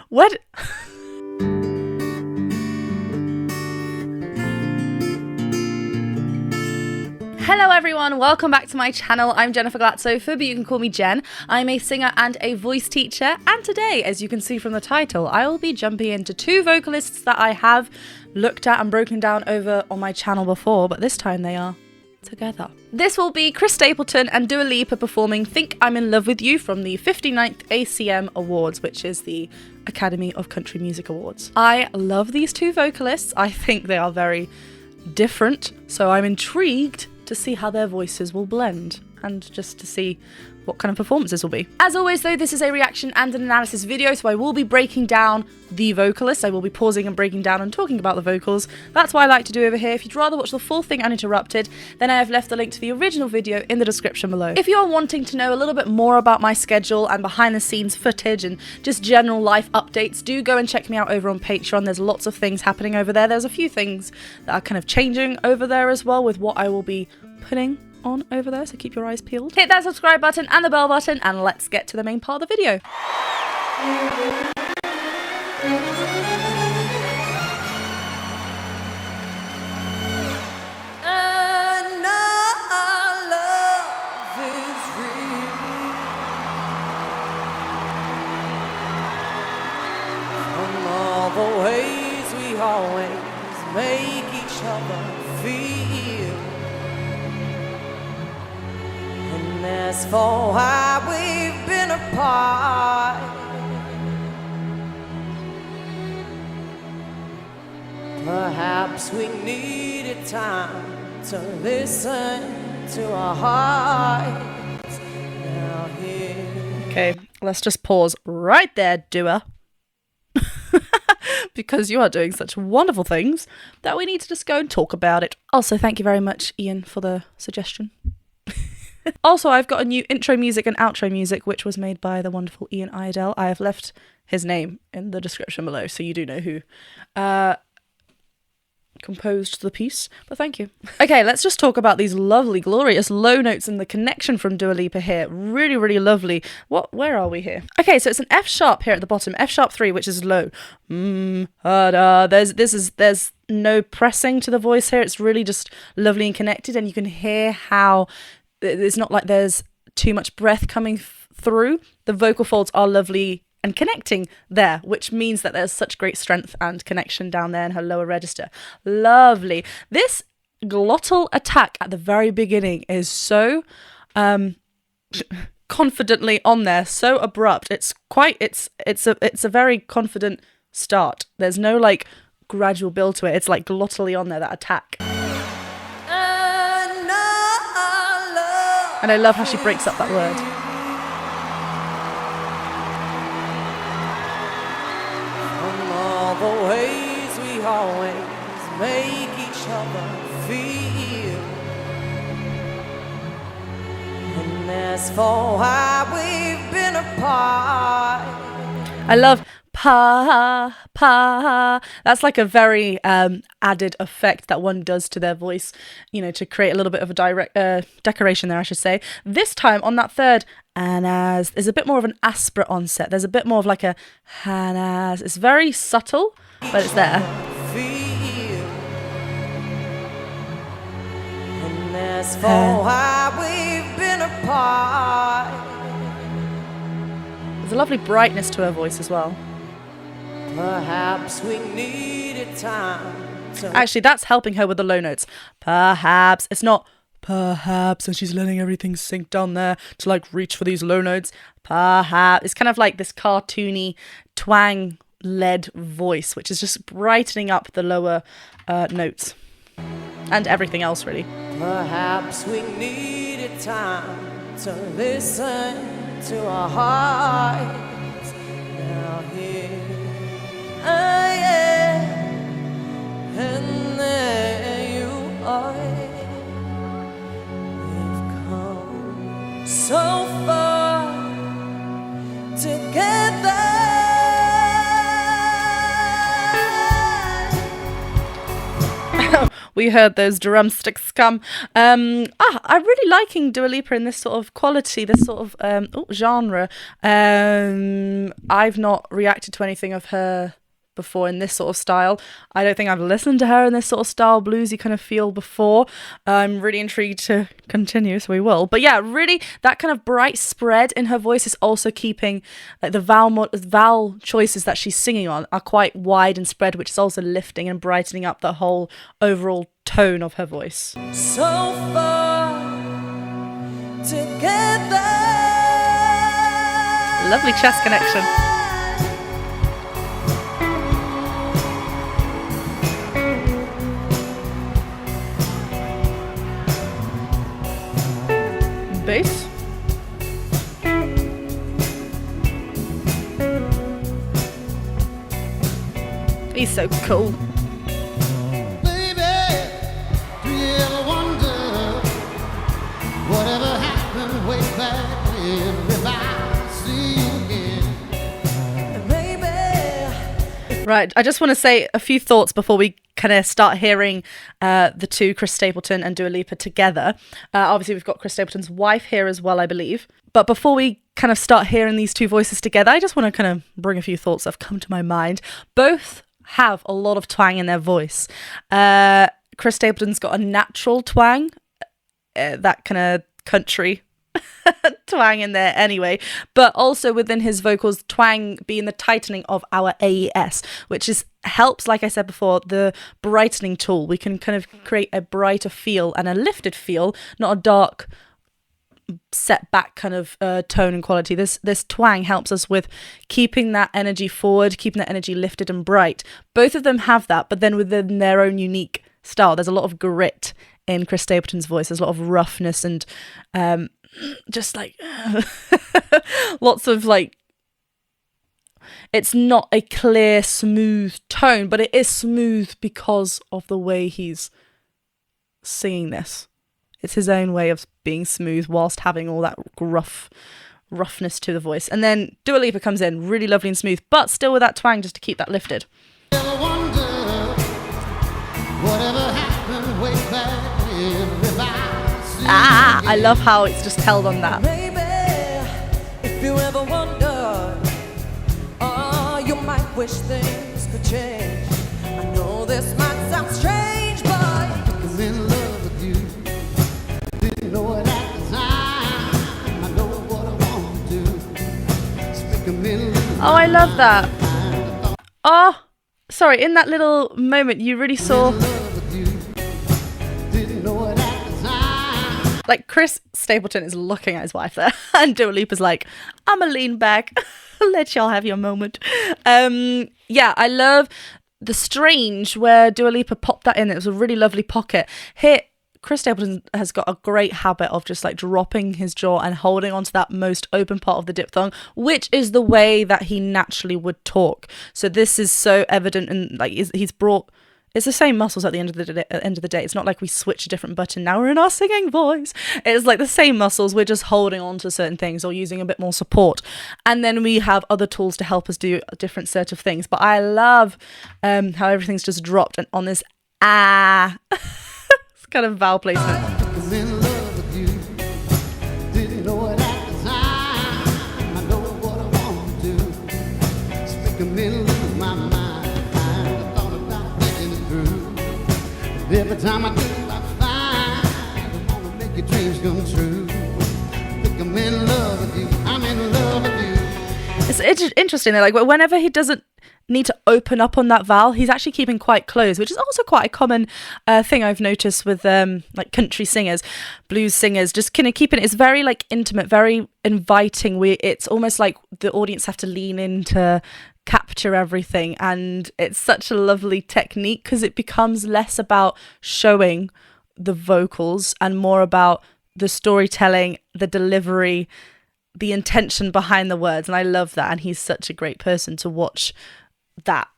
What? Hello everyone, welcome back to my channel. I'm Jennifer Glatzhofer, but you can call me Jen. I'm a singer and a voice teacher, and today, as you can see from the title, I will be jumping into two vocalists that I have looked at and broken down over on my channel before, but this time they are together. This will be Chris Stapleton and Dua Lipa performing Think I'm in Love with You from the 59th ACM Awards, which is the Academy of Country Music Awards. I love these two vocalists. I think they are very different, so I'm intrigued to see how their voices will blend and just to see what kind of performances will be. As always though, this is a reaction and an analysis video, so I will be breaking down the vocalists. I will be pausing and breaking down and talking about the vocals. That's what I like to do over here. If you'd rather watch the full thing uninterrupted, then I have left the link to the original video in the description below. If you're wanting to know a little bit more about my schedule and behind the scenes footage and just general life updates, do go and check me out over on Patreon. There's lots of things happening over there. There's a few things that are kind of changing over there as well with what I will be putting on over there, so keep your eyes peeled. Hit that subscribe button and the bell button, and let's get to the main part of the video. From all the ways we always make each other feel. As for why we've been apart, perhaps we needed time to listen to our hearts. Now here. Okay, let's just pause right there, Dua. Because you are doing such wonderful things that we need to just go and talk about it. Also, thank you very much, Ian, for the suggestion. Also, I've got a new intro music and outro music, which was made by the wonderful Ian Idell. I have left his name in the description below, so you do know who composed the piece, but thank you. Okay, let's just talk about these lovely, glorious low notes and the connection from Dua Lipa here. Really, really lovely. Where are we here? Okay, so it's an F sharp here at the bottom, F sharp 3, which is low. There's no pressing to the voice here. It's really just lovely and connected, and you can hear how it's not like there's too much breath coming through. The vocal folds are lovely and connecting there, which means that there's such great strength and connection down there in her lower register. Lovely. This glottal attack at the very beginning is so confidently on there, so abrupt. It's a very confident start. There's no like gradual build to it. It's like glottally on there, that attack. And I love how she breaks up that word. From all the ways we always make each other feel. And as for why we've been apart, I love pa. That's like a very added effect that one does to their voice, you know, to create a little bit of a decoration there, I should say. This time on that third anas, there's a bit more of an aspirate onset. There's a bit more of like a hanas. It's very subtle, but it's there. And as for why we've been apart, there's a lovely brightness to her voice as well. Perhaps we needed time to... Actually, that's helping her with the low notes. Perhaps. It's not perhaps, and she's letting everything sink down there to like reach for these low notes. Perhaps. It's kind of like this cartoony twang-led voice, which is just brightening up the lower notes. And everything else, really. Perhaps we needed time to listen to our hearts. Now here I am, and there you are. We've come so far together. we heard those drumsticks come. I'm really liking Dua Lipa in this sort of quality, this sort of genre. I've not reacted to anything of her before in this sort of style. I don't think I've listened to her in this sort of style, bluesy kind of feel before. I'm really intrigued to continue, so we will. But yeah, really that kind of bright spread in her voice is also keeping like the vowel choices that she's singing on are quite wide and spread, which is also lifting and brightening up the whole overall tone of her voice. So far together. Lovely chest connection. Bass. He's so cool. Baby, do you ever wonder whatever happened way back when, if I see you again? Baby. Right, I just want to say a few thoughts before we kind of start hearing the two, Chris Stapleton and Dua Lipa, together. Obviously, we've got Chris Stapleton's wife here as well, I believe. But before we kind of start hearing these two voices together, I just want to kind of bring a few thoughts that have come to my mind. Both have a lot of twang in their voice. Chris Stapleton's got a natural twang, that kind of country twang in there anyway, but also within his vocals, twang being the tightening of our AES, which helps, like I said before, the brightening tool. We can kind of create a brighter feel and a lifted feel, not a dark set back kind of tone and quality. This twang helps us with keeping that energy forward, keeping that energy lifted and bright. Both of them have that, but then within their own unique style. There's a lot of grit in Chris Stapleton's voice. There's a lot of roughness and just like lots of like, it's not a clear, smooth tone, but it is smooth because of the way he's singing this. It's his own way of being smooth whilst having all that roughness to the voice. And then Dua Lipa comes in, really lovely and smooth, but still with that twang just to keep that lifted. Ever wonder whatever happened way back when, if I see you I again? love how it's just held on that. Baby, if you ever wonder, you might wish things could change. I know this might sound strange, but I'm in love with you. Didn't know it at the time. I know what I want to do. Speak a million. Oh, I love that. Oh, sorry, in that little moment, you really saw, like, Chris Stapleton is looking at his wife there, and Dua Lipa's like, I'ma lean back, let y'all have your moment. Yeah, I love the strange where Dua Lipa popped that in. It was a really lovely pocket. Here, Chris Stapleton has got a great habit of just like dropping his jaw and holding onto that most open part of the diphthong, which is the way that he naturally would talk. So this is so evident, and like he's brought, it's the same muscles at the end of the day. It's not like we switch a different button. Now we're in our singing voice. It's like the same muscles. We're just holding on to certain things or using a bit more support. And then we have other tools to help us do a different set of things. But I love how everything's just dropped and on this it's kind of vowel placement. I'm in love with you. Didn't know it at the time. I know what I want to do. Speak a million in my mind. I thought about thinking it through. But every time I do, I find I want to make your dreams come true. Think I'm in love with you. I'm in love with you. It's interesting. Like whenever he doesn't need to open up on that vowel, he's actually keeping quite close, which is also quite a common thing I've noticed with like country singers, blues singers, just kind of keeping it. It's very like intimate, very inviting. It's almost like the audience have to lean in to capture everything, and it's such a lovely technique because it becomes less about showing the vocals and more about the storytelling, the delivery, the intention behind the words. And I love that, and he's such a great person to watch that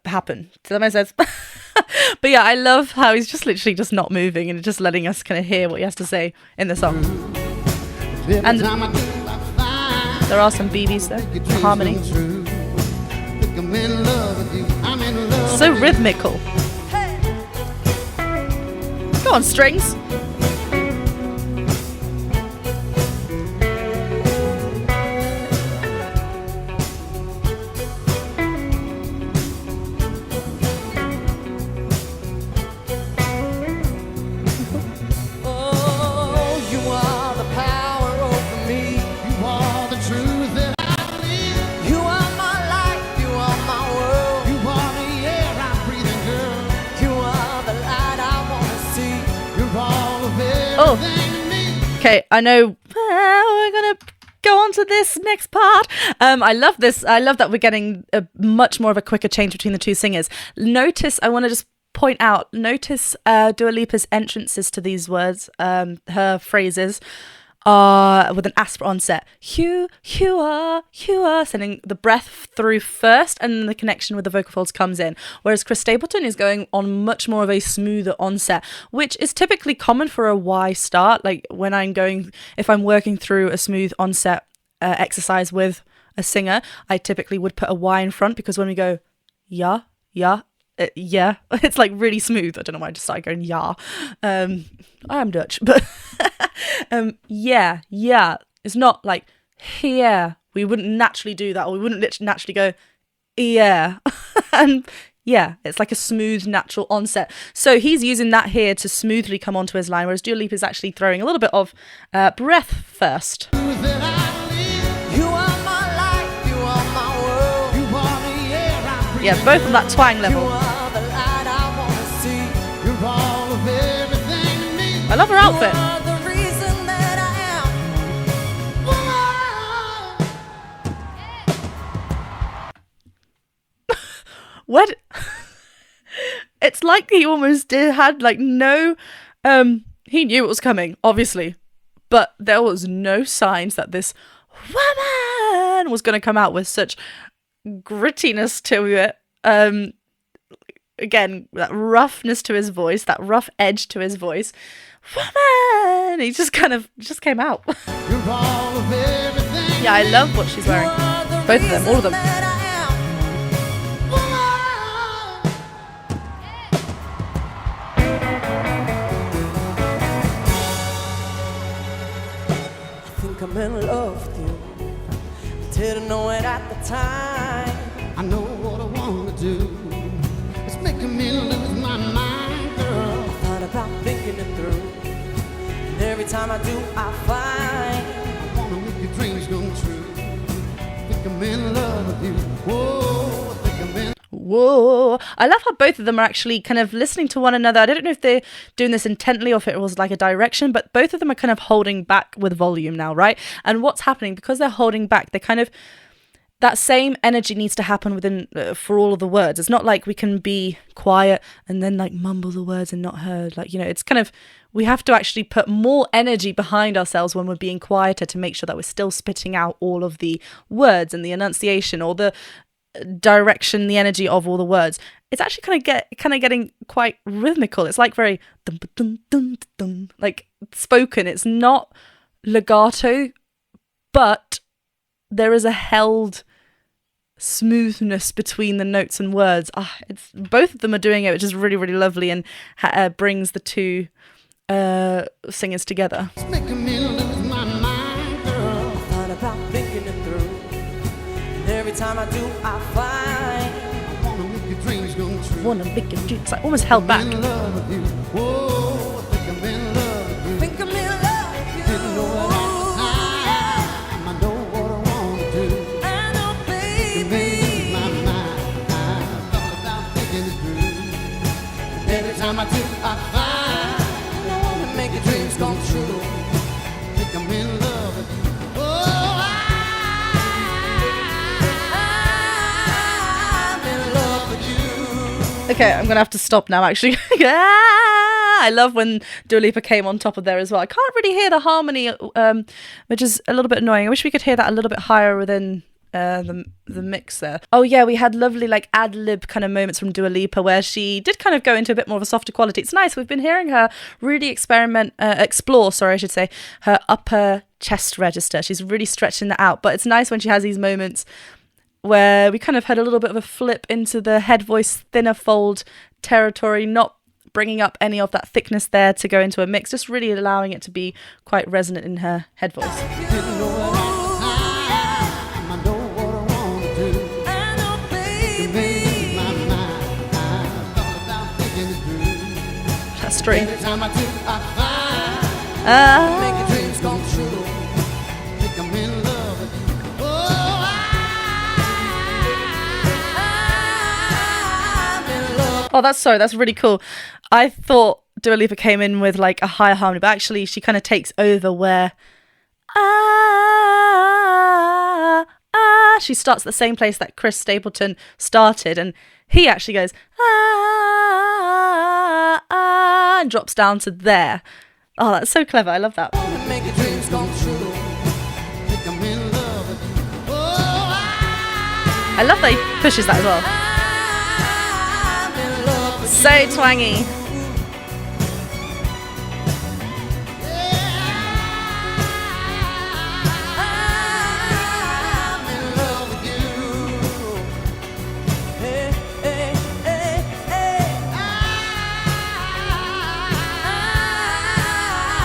happen. Does that make sense? But yeah, I love how he's just literally just not moving and just letting us kind of hear what he has to say in the song. And there are some BBs there, the harmony. So rhythmical. Go on, strings. Oh, you are the power over me. You are the truth that I believe. You are my life, you are my world. You are the air I'm breathing, girl. You are the light I wanna see. You're all of Oh. everything to me. Okay, I know we're gonna go on to this next part. I love this. I love that we're getting a much more of a quicker change between the two singers. I want to just point out, notice Dua Lipa's entrances to these words, her phrases are with an asp onset. You are, sending the breath through first, and then the connection with the vocal folds comes in. Whereas Chris Stapleton is going on much more of a smoother onset, which is typically common for a Y start. Like if I'm working through a smooth onset exercise with a singer, I typically would put a Y in front, because when we go, yeah, it's like really smooth. I don't know why I just started going yeah. I am Dutch, but yeah. It's not like here. We wouldn't naturally do that, or we wouldn't naturally go yeah. And yeah, it's like a smooth, natural onset. So he's using that here to smoothly come onto his line, whereas Dua Lipa is actually throwing a little bit of breath first. Truth that I believe. You are my life, you are my world. You are the air I'm breathing. Yeah, both on that twang You level. are the light I wanna see. You're all of everything to me. I love her outfit. You are the reason that I am. What? It's like he almost had like no he knew it was coming, obviously, but there was no signs that this woman was going to come out with such grittiness to it. Again, that roughness to his voice, that rough edge to his voice. Woman! He just came out. You're all of everything. Yeah, I love what she's wearing. Both of them, all of them. That I think I'm in love with you. Didn't know it at the time. I know what I want to do. It's making me lose my mind, girl. I thought about thinking it through, and every time I do, I find I wanna make your dreams come true. I think I'm in love with you. Whoa, I think I'm in. Whoa. I love how both of them are actually kind of listening to one another. I don't know if they're doing this intently or if it was like a direction, but both of them are kind of holding back with volume now, right? And what's happening, because they're holding back, they're kind of, that same energy needs to happen within for all of the words. It's not like we can be quiet and then like mumble the words and not heard. Like, you know, it's kind of, we have to actually put more energy behind ourselves when we're being quieter to make sure that we're still spitting out all of the words and the enunciation or the direction, the energy of all the words. It's actually kind of getting quite rhythmical. It's like very dum, dum, dum, dum, like spoken. It's not legato, but there is a held smoothness between the notes and words. It's both of them are doing it, which is really, really lovely, and brings the two singers together. It's making me lose my mind, girl. I thought about thinking it through, and every time I do, I find I wanna make your dreams come true. Wanna make a dream. It's like almost held back. I'm in love with you. Whoa, I think I'm in love with you. think I'm in love with you. Didn't know it at the time. I know what I want to do. I know, You baby. made my mind. I thought about thinking it through. Every time I do, I find I wanna make your dreams come true. I think I'm in love with you. Oh, I'm in love with you. Okay, I'm gonna have to stop now. Actually, I love when Dua Lipa came on top of there as well. I can't really hear the harmony, which is a little bit annoying. I wish we could hear that a little bit higher within the mix there. Oh yeah, we had lovely like ad lib kind of moments from Dua Lipa where she did kind of go into a bit more of a softer quality. It's nice. We've been hearing her really explore, I should say, her upper chest register. She's really stretching that out. But it's nice when she has these moments where we kind of had a little bit of a flip into the head voice thinner fold territory, not bringing up any of that thickness there to go into a mix, just really allowing it to be quite resonant in her head voice. Didn't know it at the time. I know what I want to do. I know, You made my mind. I thought about thinking it through. That string. Every time I do, I find make your dreams come true. think I'm in love with you. I'm in love. Oh, that's really cool. I thought Dua Lipa came in with like a higher harmony, but actually she kind of takes over where she starts at the same place that Chris Stapleton started, and he actually goes and drops down to there. Oh, that's so clever. I love that. Make your dreams come true. Think I'm in love with you. I love that he pushes that as well. I'm in love with So twangy. I'm in love with you. Hey, hey, hey, hey.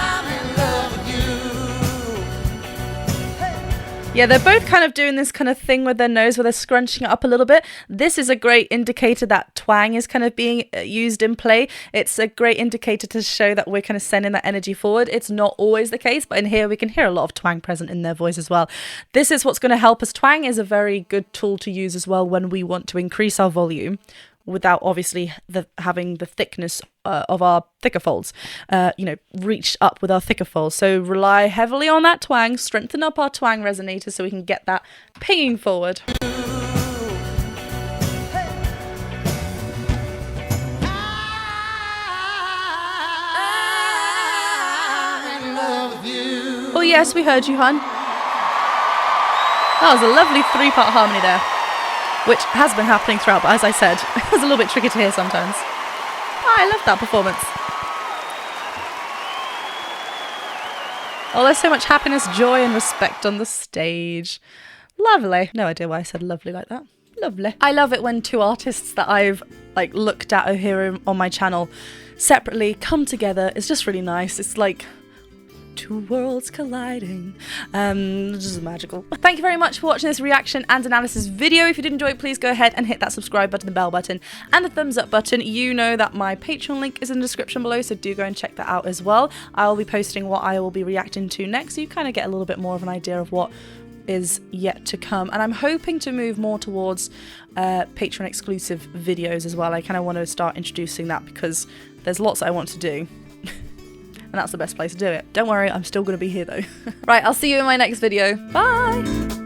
I'm in love with you. Yeah, they're both kind of doing this kind of thing with their nose where they're scrunching it up a little bit. This is a great indicator that twang is kind of being used in play. It's a great indicator to show that we're kind of sending that energy forward. It's not always the case, but in here we can hear a lot of twang present in their voice as well. This is what's going to help us. Twang is a very good tool to use as well when we want to increase our volume without obviously having the thickness of our thicker folds, reached up with our thicker folds. So rely heavily on that twang, strengthen up our twang resonator so we can get that pinging forward. I'm in love with you. Oh yes, we heard you, hun. That was a lovely 3-part harmony there, which has been happening throughout, but as I said, it was a little bit tricky to hear sometimes. Oh, I love that performance. Oh, there's so much happiness, joy, and respect on the stage. Lovely. No idea why I said lovely like that. Lovely. I love it when two artists that I've looked at here on my channel separately come together. It's just really nice. It's like two worlds colliding. Just magical. Thank you very much for watching this reaction and analysis video. If you did enjoy it, please go ahead and hit that subscribe button, the bell button, and the thumbs up button. You know that my Patreon link is in the description below, so do go and check that out as well. I will be posting what I will be reacting to next, so you kind of get a little bit more of an idea of what is yet to come. And I'm hoping to move more towards Patreon exclusive videos as well. I kind of want to start introducing that because there's lots I want to do. And that's the best place to do it. Don't worry, I'm still going to be here though. Right, I'll see you in my next video. Bye!